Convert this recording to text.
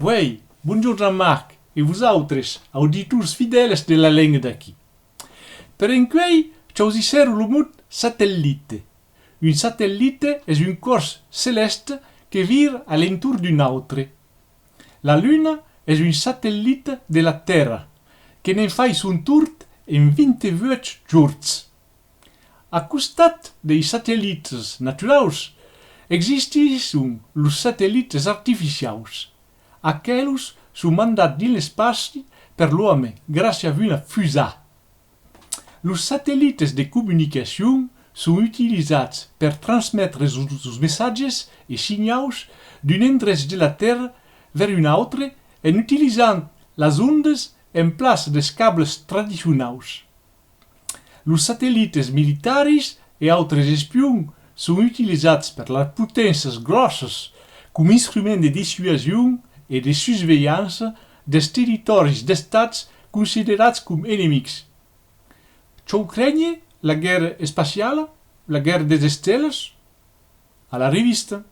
Voi, bonjour Jean-Marc e vosaltres, auditors fidèles de la lenga d'aquí. Per enquei, choisissero lo mot satellite. Un satellite est un corps céleste que vire à l'entour d'un autre. La Luna est un satellite de la Terra, que n'en fai son tour en 28 jours. A costat des satellites naturaus, existisson los satellites artificiaus. Aquelos son mandats dins l'espaci per l'home gràcia a una fusà. Los satellites de comunicació són utilitzats per transmetre els missatges i senyals d'un endrech de la Terra vers un altre en utilitzant les ondes en place dels cables tradicionals. Los satellites militaris e altres espions són utilitzats per les potències grosses com instrument de dissuasió e de surveillança dels territoris d'estats considerats com enemics. Ciò crègne la guerra espaciala, la guerra des estelles? A la rivista.